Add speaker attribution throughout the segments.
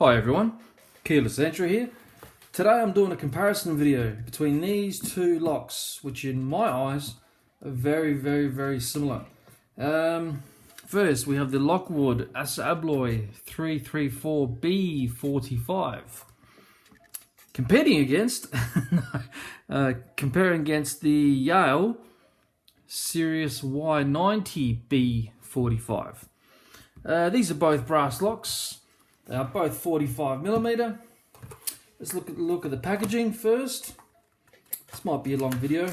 Speaker 1: Hi everyone, Keyless Entry here. Today I'm doing a comparison video between these two locks, which in my eyes are very similar. First we have the LOCKWOOD Alloy 334B45. Comparing against the YALE Series Y90B45. These are both brass locks. They are both 45mm. Let's look at the packaging first. This might be a long video.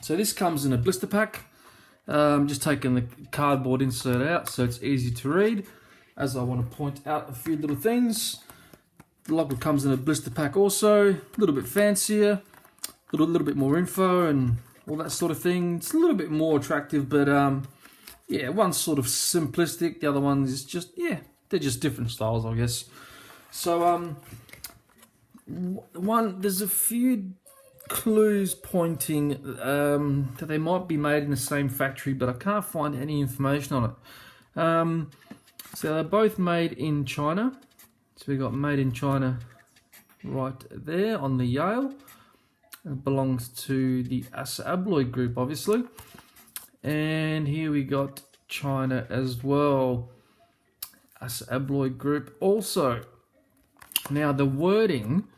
Speaker 1: So this comes in a blister pack. Just taking the cardboard insert out so it's easy to read, as I want to point out a few little things. The LOCKWOOD comes in a blister pack also, a little bit fancier, a little bit more info and all that sort of thing. It's a little bit more attractive, but yeah, one's sort of simplistic, the other one is just, yeah, they're just different styles, I guess. So there's a few clues pointing that they might be made in the same factory, but I can't find any information on it. So they're both made in China. So we got made in China right there on the YALE. It belongs to the Alloy group, obviously. And here we got China as well. Alloy group also. Now the wording,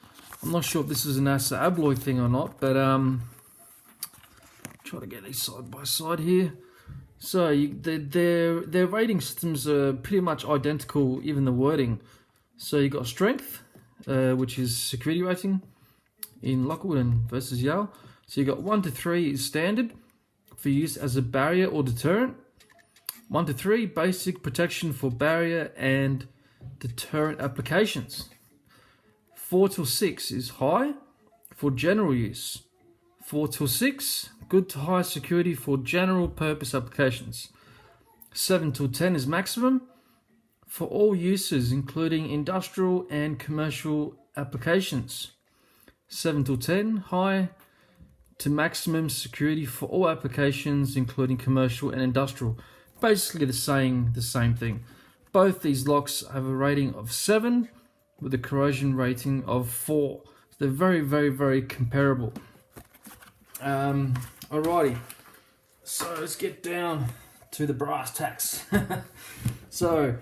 Speaker 1: I'm not sure if this is an Alloy thing or not, but try to get these side by side here. So their rating systems are pretty much identical, even the wording. So you got strength, which is security rating in LOCKWOOD and versus YALE. So you got 1 to 3 is standard for use as a barrier or deterrent. 1 to 3 basic protection for barrier and deterrent applications. 4 to 6 is high for general use. 4 to 6 good to high security for general purpose applications. 7 to 10 is maximum for all uses, including industrial and commercial applications. 7 to 10 high to maximum security for all applications, including commercial and industrial. Basically, they're saying the same thing. Both these locks have a rating of 7 with a corrosion rating of 4. So they're very comparable. Alrighty, so let's get down to the brass tacks. So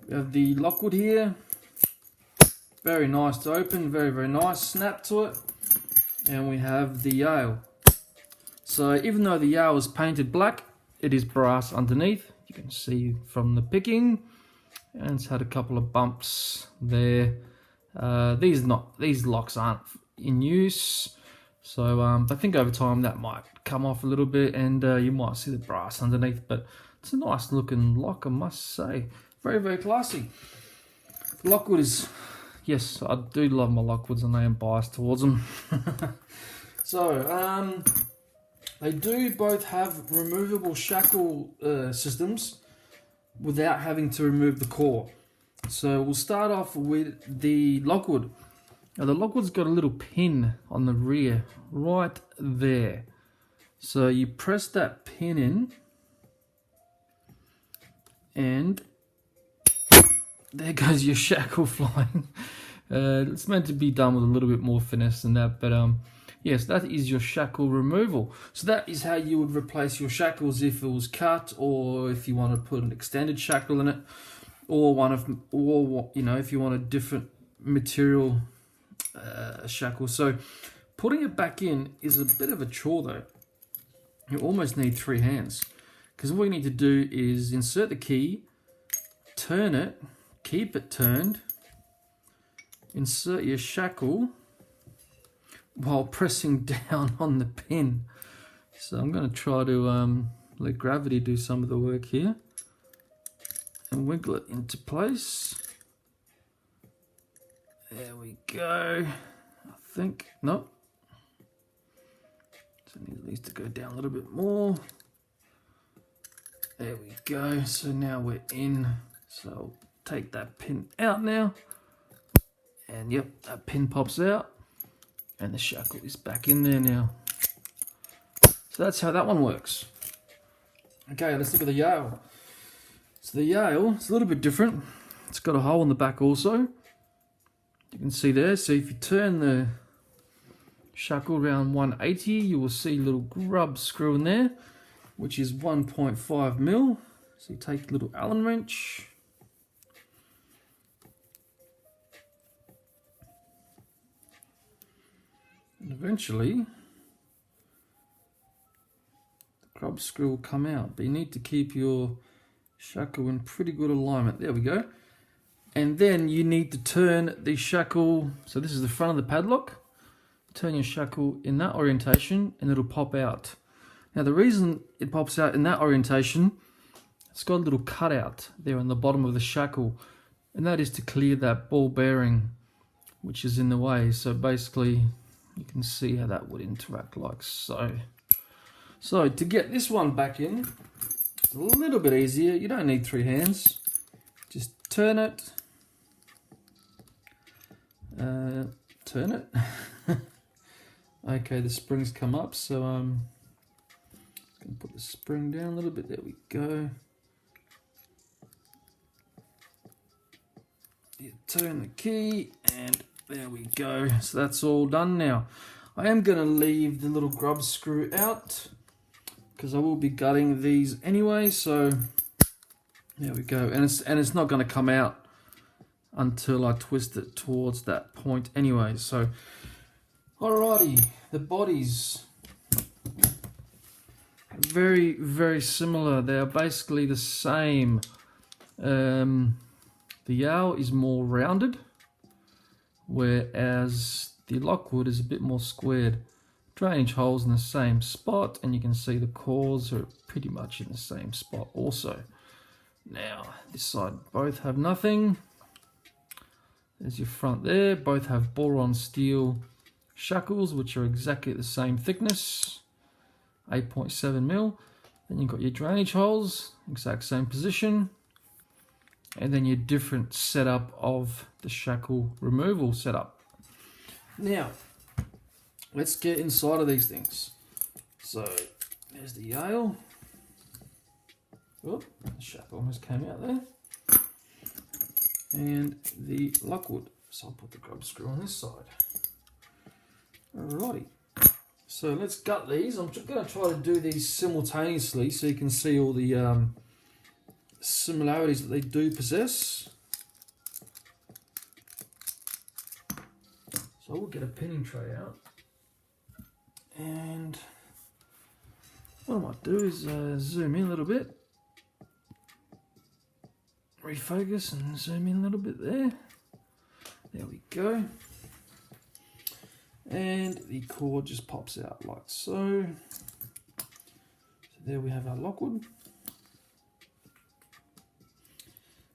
Speaker 1: we have the LOCKWOOD here. Very nice to open, very nice snap to it. And we have the YALE. So even though the YALE is painted black, it is brass underneath. You can see from the picking, and it's had a couple of bumps there. These locks aren't in use, so I think over time that might come off a little bit, and you might see the brass underneath. But it's a nice looking lock, I must say. Very classy. LOCKWOOD is, yes, I do love my LOCKWOODs, and I am biased towards them. So they do both have removable shackle systems without having to remove the core. So we'll start off with the LOCKWOOD. Now the LOCKWOOD's got a little pin on the rear right there. So you press that pin in, and there goes your shackle flying. It's meant to be done with a little bit more finesse than that, but yes, that is your shackle removal. So that is how you would replace your shackles if it was cut, or if you want to put an extended shackle in it, or if you want a different material shackle. So putting it back in is a bit of a chore though. You almost need 3 hands, because all you need to do is insert the key, turn it, keep it turned, insert your shackle while pressing down on the pin. So I'm going to try to let gravity do some of the work here and wiggle it into place. There we go. I think, nope. So it needs to go down a little bit more. There we go. So now we're in. So I'll take that pin out now. And yep, that pin pops out. And the shackle is back in there now. So that's how that one works. Okay, let's look at the YALE. So the YALE is a little bit different. It's got a hole in the back also. You can see there. So if you turn the shackle around 180, you will see a little grub screw in there, which is 1.5 mil. So you take a little Allen wrench. And eventually, the grub screw will come out. But you need to keep your shackle in pretty good alignment. There we go. And then you need to turn the shackle. So this is the front of the padlock. Turn your shackle in that orientation and it'll pop out. Now the reason it pops out in that orientation, it's got a little cutout there on the bottom of the shackle, and that is to clear that ball bearing which is in the way. So basically you can see how that would interact like so. So to get this one back in, it's a little bit easier. You don't need 3 hands. Just turn it. Turn it. Okay, the springs come up, so I'm going to put the spring down a little bit. There we go. You turn the key, and there we go. So that's all done now. I am going to leave the little grub screw out because I will be gutting these anyway. So there we go, and it's not going to come out until I twist it towards that point anyway. So alrighty, the bodies very, very similar. They are basically the same. The YALE is more rounded, whereas the Lockwood is a bit more squared. Drainage holes in the same spot, and you can see the cores are pretty much in the same spot also. Now this side both have nothing. There's your front there. Both have Boron Steel shackles, which are exactly the same thickness, 8.7 mil. Then you've got your drainage holes, exact same position, and then your different setup of the shackle removal setup. Now let's get inside of these things. So there's the YALE. Oh, the shackle almost came out there. And the Lockwood. So I'll put the grub screw on this side. Alrighty. So let's gut these. I'm going to try to do these simultaneously so you can see all the similarities that they do possess. So we'll get a pinning tray out. And what I might do is zoom in a little bit. Refocus and zoom in a little bit there. There we go. And the cord just pops out like so. So there we have our Lockwood.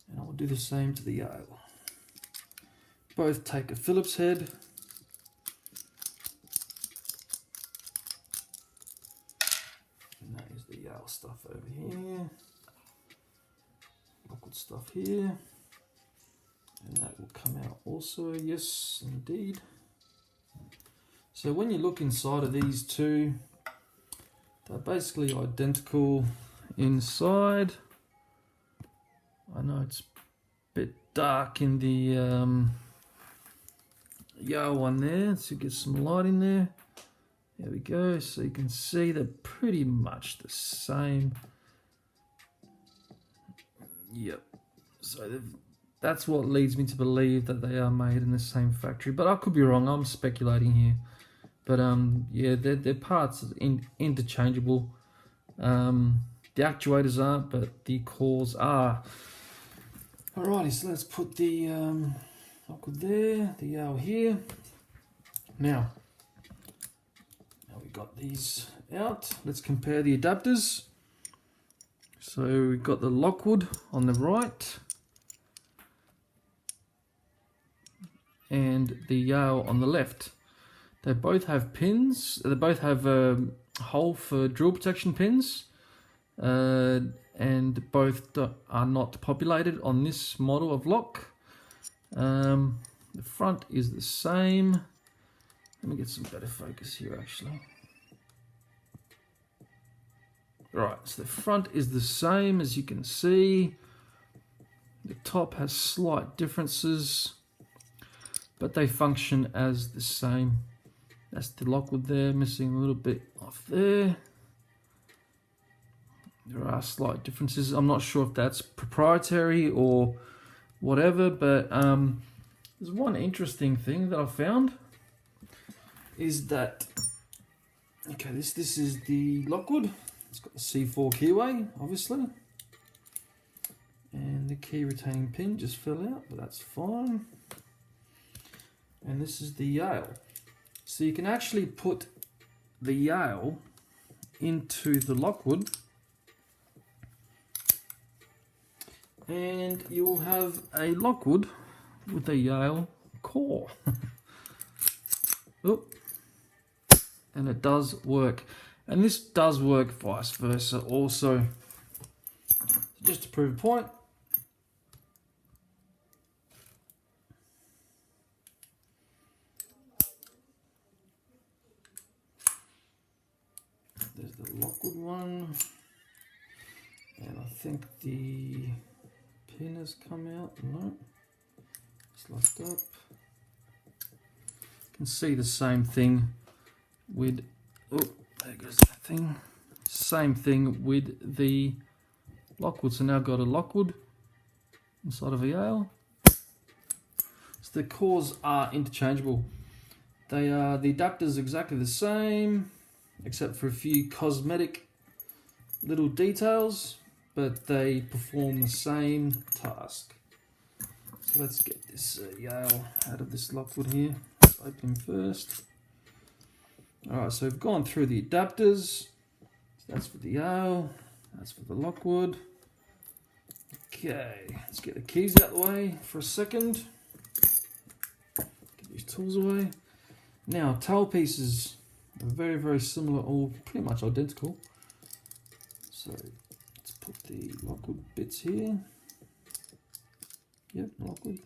Speaker 1: And I will do the same to the YALE. Both take a Phillips head. And that is the YALE stuff over here. Lockwood stuff here. And that will come out also, yes indeed. So when you look inside of these two, they're basically identical inside. I know it's a bit dark in the YALE one there, so get some light in there. There we go, so you can see they're pretty much the same. Yep, so that's what leads me to believe that they are made in the same factory, but I could be wrong, I'm speculating here. But yeah, their parts are interchangeable. The actuators aren't, but the cores are. Alrighty, so let's put the Lockwood there, the YALE here. Now we've got these out. Let's compare the adapters. So we've got the Lockwood on the right and the YALE on the left. They both have pins. They both have a hole for drill protection pins, and both are not populated on this model of lock. The front is the same. Let me get some better focus here actually. Right, so the front is the same as you can see. The top has slight differences, but they function as the same. That's the Lockwood there, missing a little bit off there. There are slight differences. I'm not sure if that's proprietary or whatever, but there's one interesting thing that I found is that, okay, this is the Lockwood. It's got the C4 keyway, obviously. And the key retaining pin just fell out, but that's fine. And this is the YALE. So you can actually put the YALE into the Lockwood and you will have a Lockwood with a YALE core. Oh. And it does work. And this does work vice versa also. Just to prove a point, there's the Lockwood one, and I think the pin has come out. No, it's locked up. You can see the same thing with, oh, there goes that thing. Same thing with the Lockwood. So now I've got a Lockwood inside of a YALE. So the cores are interchangeable. They are, the adapters are exactly the same, except for a few cosmetic little details, but they perform the same task. So let's get this YALE out of this Lockwood here. Let's open him first. Alright, so we've gone through the adapters. So that's for the YALE, that's for the Lockwood. Okay, let's get the keys out of the way for a second. Get these tools away. Now, tailpieces are very, very similar, or pretty much identical. So let's put the Lockwood bits here. Yep, Lockwood.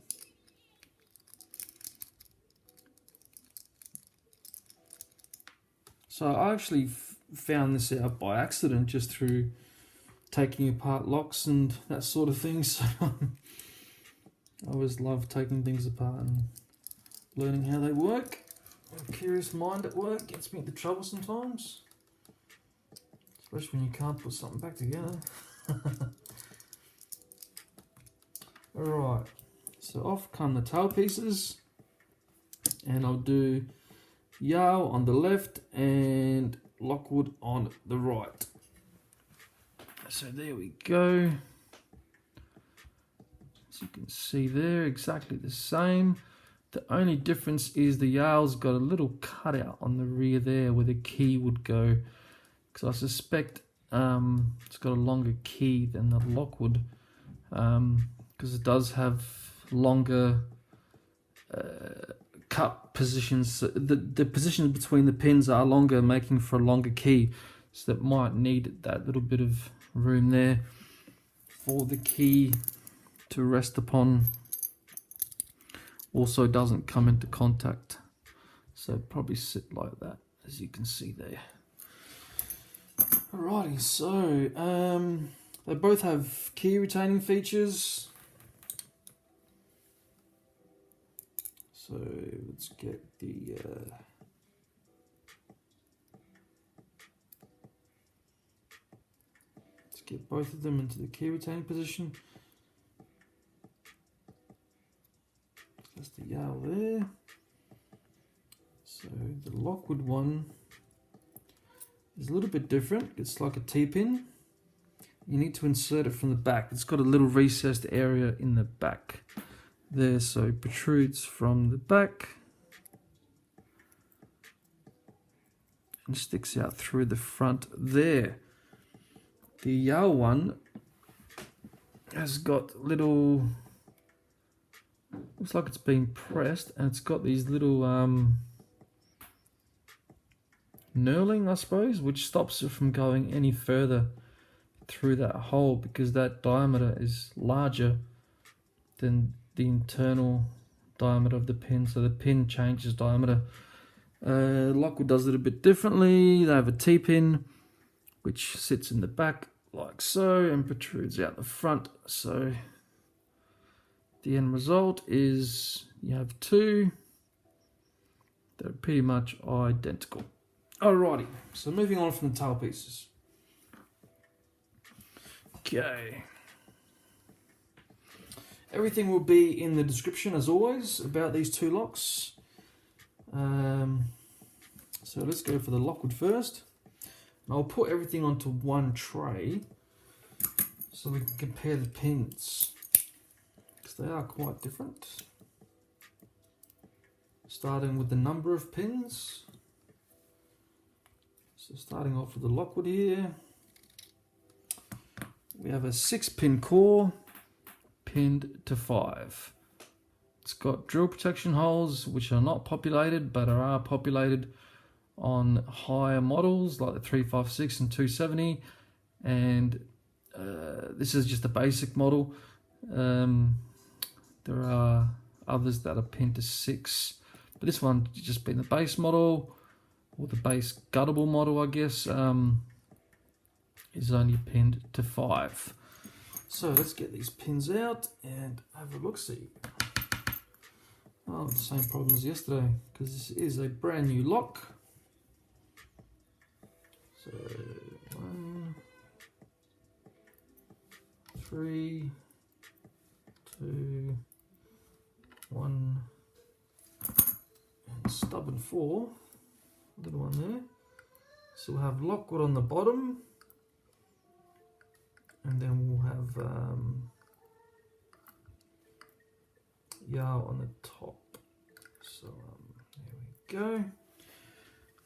Speaker 1: So I actually found this out by accident, just through taking apart locks and that sort of thing. So I always love taking things apart and learning how they work. A curious mind at work gets me into trouble sometimes, especially when you can't put something back together. Alright, so off come the tailpieces, and I'll do YALE on the left and Lockwood on the right. So there we go. As you can see there, exactly the same. The only difference is the YALE's got a little cutout on the rear there where the key would go, because I suspect it's got a longer key than the Lockwood, because it does have longer cut positions. The positions between the pins are longer, making for a longer key, so that might need that little bit of room there for the key to rest upon. Also doesn't come into contact, so probably sit like that, as you can see there. Alrighty, so they both have key retaining features. So let's get the let's get both of them into the key retaining position. That's the YALE there. So the Lockwood one is a little bit different. It's like a T-pin. You need to insert it from the back. It's got a little recessed area in the back there, so it protrudes from the back and sticks out through the front there. The YALE one has got little, looks like it's been pressed, and it's got these little knurling, I suppose, which stops it from going any further through that hole, because that diameter is larger than the internal diameter of the pin, so the pin changes diameter. Lockwood does it a bit differently. They have a T-pin which sits in the back like so and protrudes out the front, so the end result is you have two that are pretty much identical. Alrighty, so moving on from the tail pieces. Okay. Everything will be in the description as always about these two locks. So let's go for the Lockwood first. And I'll put everything onto one tray so we can compare the pins, because they are quite different. Starting with the number of pins. So starting off with the Lockwood here, we have a 6-pin core pinned to 5. It's got drill protection holes which are not populated but are populated on higher models like the 356 and 270, and this is just a basic model. There are others that are pinned to 6, but this one just being the base model, or the base guttable model I guess, is only pinned to 5. So let's get these pins out and have a look-see. Oh, the same problem as yesterday, because this is a brand new lock. So 1, 3, 2, 1, and stubborn 4, little one there. So we'll have Lockwood on the bottom, and then we'll have YALE on the top. So there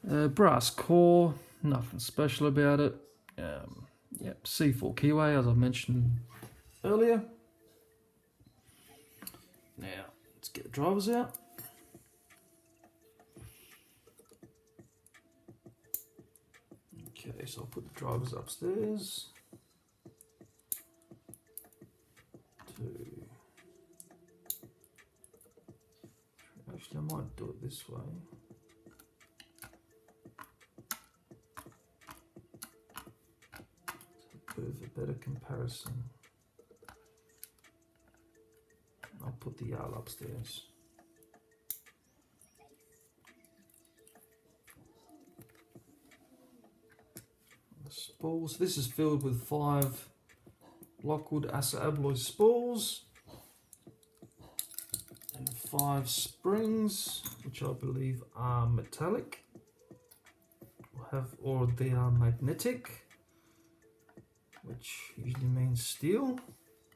Speaker 1: we go. Brass core, nothing special about it. Yep, C4 keyway as I mentioned earlier. Now let's get the drivers out. Okay, so I'll put the drivers upstairs. 2. Actually, I might do it this way. So a bit of a better comparison. I'll put the YALE upstairs. The spools. This is filled with 5 Lockwood acer alloy spools and 5 springs, which I believe are metallic, or they are magnetic, which usually means steel.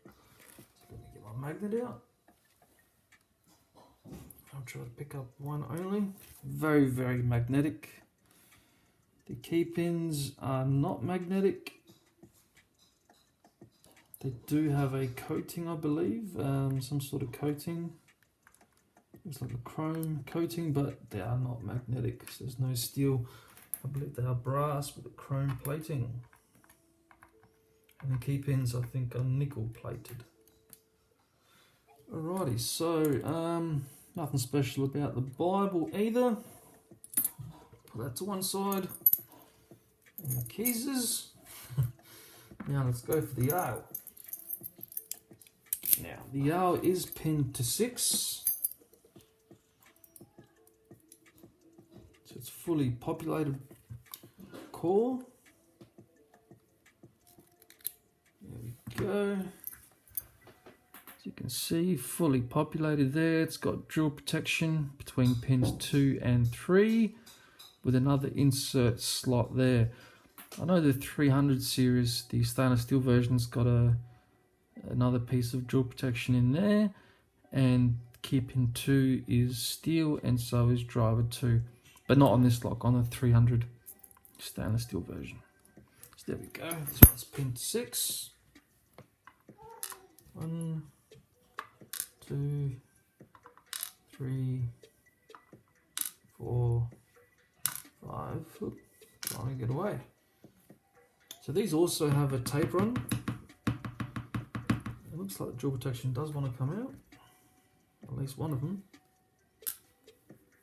Speaker 1: So let me get my magnet out. I'll try to pick up one only. Very, very magnetic. The key pins are not magnetic. They do have a coating, I believe, some sort of coating. Looks like a chrome coating, but they are not magnetic. So there's no steel. I believe they are brass with a chrome plating. And the key pins, I think, are nickel plated. Alrighty, so nothing special about the Bible either. Put that to one side. And the keys. Now let's go for the YALE. Now the YALE is pinned to 6. So it's fully populated core. There we go. As you can see, fully populated there. It's got drill protection between pins 2 and 3 with another insert slot there. I know the 300 series, the stainless steel version's got another piece of drill protection in there, and key pin 2 is steel and so is driver 2, but not on this lock, on the 300 stainless steel version. So there we go, this one's pinned to 6. 1, 2, 3, 4, 5. Oop, trying to get away. So these also have a tape run. It looks like the drill protection does want to come out, at least one of them.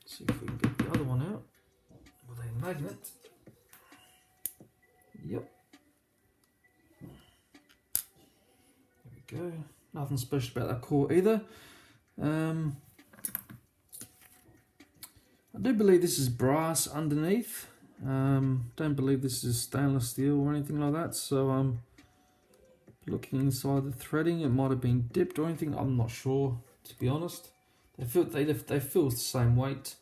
Speaker 1: Let's see if we can get the other one out with a magnet. Yep. There we go. Nothing special about that core either. I do believe this is brass underneath. Don't believe this is stainless steel or anything like that. So looking inside the threading, it might have been dipped or anything. I'm not sure, to be honest. They feel the same weight.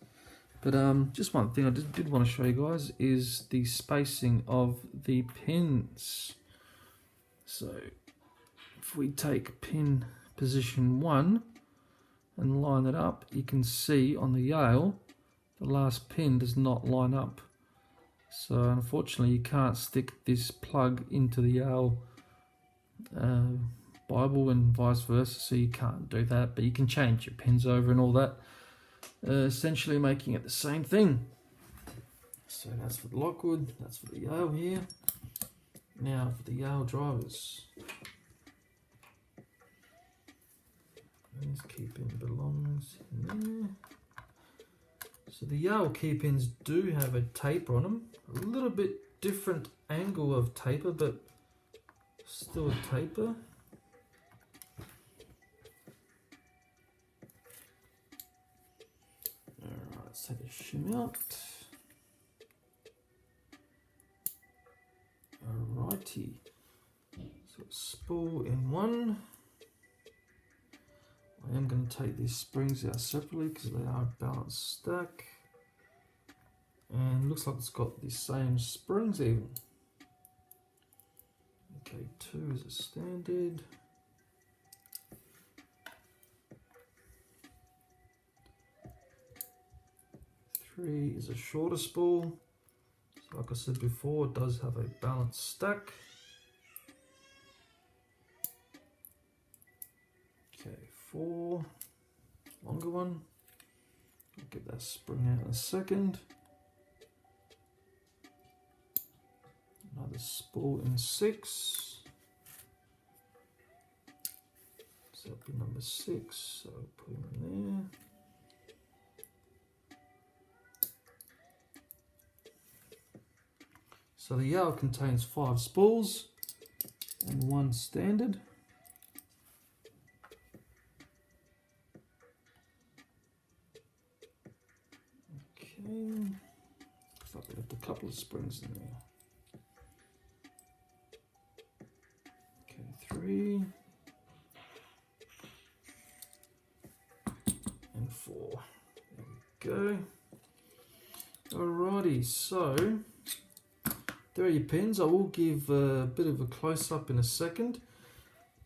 Speaker 1: But just one thing I did want to show you guys is the spacing of the pins. So if we take pin position 1 and line it up, you can see on the YALE the last pin does not line up. So unfortunately you can't stick this plug into the YALE Bible and vice versa, so you can't do that, but you can change your pins over and all that, essentially making it the same thing. So that's for the Lockwood, that's for the YALE here. Now for the YALE drivers. This key pin belongs in there. So the YALE key pins do have a taper on them, a little bit different angle of taper, but still a taper. Alright, let's take a shim out. Alrighty, so spool in 1. I am going to take these springs out separately because they are a balanced stack. And looks like it's got the same springs even. Okay, 2 is a standard. 3 is a shorter spool. So like I said before, it does have a balanced stack. Okay, 4, longer one. I'll get that spring out in a second. Another spool in 6. So that'll be number 6. So put him in there. So the YALE contains 5 spools and 1 standard. Looks like we left a couple of springs in there. Okay, 3 and 4. There we go. Alrighty, so there are your pins. I will give a bit of a close-up in a second.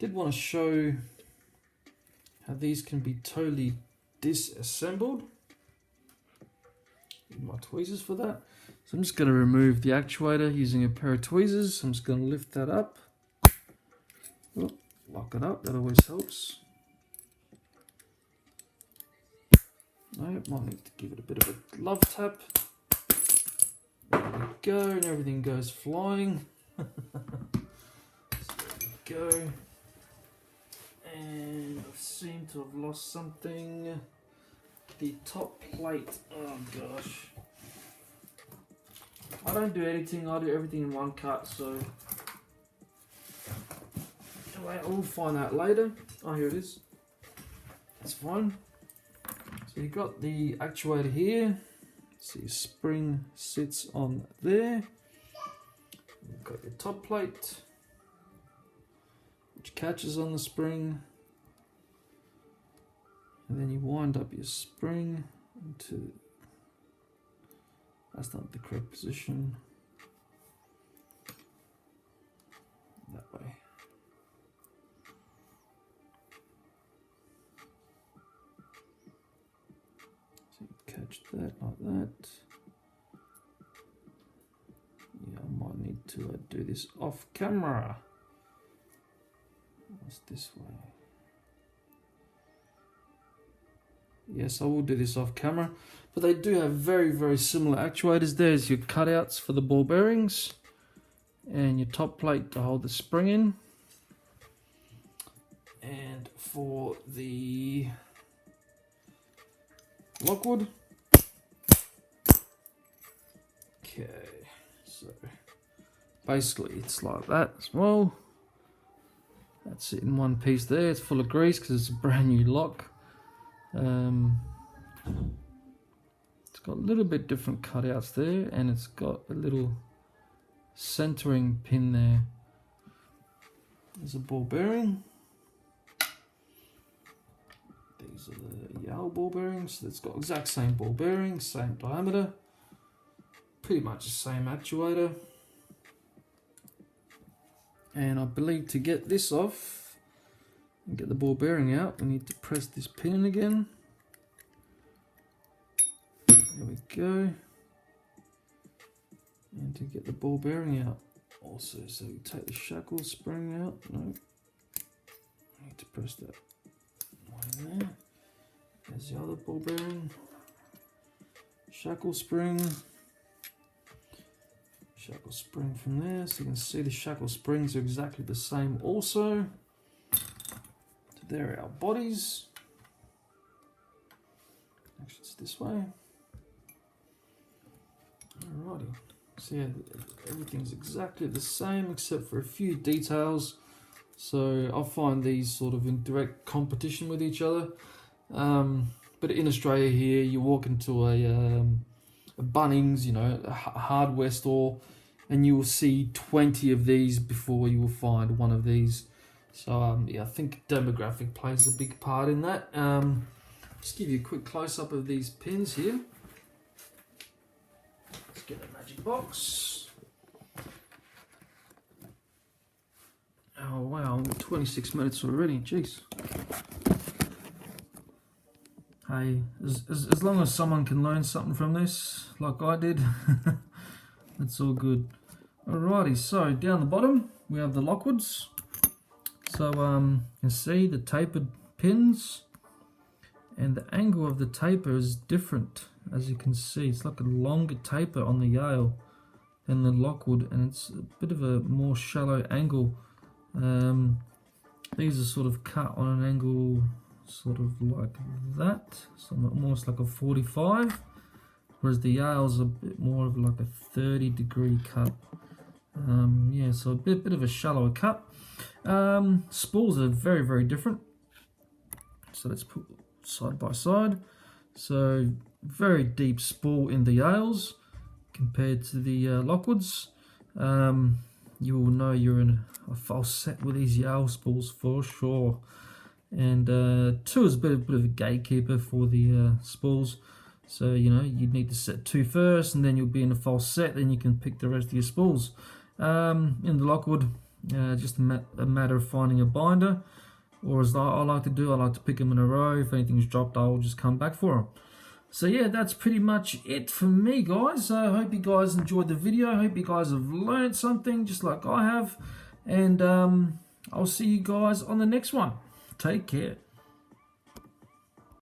Speaker 1: Did want to show how these can be totally disassembled. Need my tweezers for that. So I'm just going to remove the actuator using a pair of tweezers. I'm just going to lift that up. Oh, lock it up, that always helps. No, might need to give it a bit of a glove tap. There we go, and everything goes flying. So there we go. And I seem to have lost something. The top plate, oh gosh. I don't do editing, I do everything in one cut, so anyway, I will find out later. Oh, here it is. That's fine. So you've got the actuator here. So your spring sits on there. You've got your top plate, which catches on the spring. And then you wind up your spring into, that's not the correct position, that way. So you catch that like that. Yeah, I might need to do this off camera. What's this way? Yes, I will do this off camera, but they do have very, very similar actuators. There's your cutouts for the ball bearings and your top plate to hold the spring in. And for the Lockwood, okay, so basically it's like that as well. That's it in one piece there. It's full of grease because it's a brand new lock. It's got a little bit different cutouts there, and it's got a little centering pin there. There's a ball bearing. These are the YALE ball bearings. It's got exact same ball bearing, same diameter, pretty much the same actuator. And I believe to get this off and get the ball bearing out, we need to press this pin in again. There we go. And to get the ball bearing out also, so we take the shackle spring out. No, I need to press that one in there. There's the other ball bearing. Shackle spring. Shackle spring from there, so you can see the shackle springs are exactly the same also. So there are our bodies. Actually, it's this way. Alrighty. So yeah, everything's exactly the same except for a few details. So I find these sort of in direct competition with each other. But in Australia here, you walk into a Bunnings, you know, a hardware store, and you will see 20 of these before you will find one of these. So yeah, I think demographic plays a big part in that. Just give you a quick close-up of these pins here. Let's get a magic box. Oh wow, 26 minutes already, jeez. Hey, as long as someone can learn something from this, like I did, that's all good. Alrighty, so down the bottom we have the Lockwoods. So you can see the tapered pins, and the angle of the taper is different. As you can see, it's like a longer taper on the YALE than the Lockwood, and it's a bit of a more shallow angle. These are sort of cut on an angle sort of like that, so almost like a 45, whereas the YALE's a bit more of like a 30-degree cut. Yeah, so a bit of a shallower cut. Spools are very, very different. So let's put side by side. So very deep spool in the YALEs compared to the Lockwoods. You will know you're in a false set with these YALE spools for sure. And 2 is a bit of a gatekeeper for the spools. So, you know, you need to set 2 first, and then you'll be in a false set, then you can pick the rest of your spools. In the Lockwood, just a matter of finding a binder, or as I like to do, I like to pick them in a row. If anything's dropped, I'll just come back for them. So yeah, that's pretty much it for me, guys. I hope you guys enjoyed the video. I hope you guys have learned something just like I have. And I'll see you guys on the next one. Take care.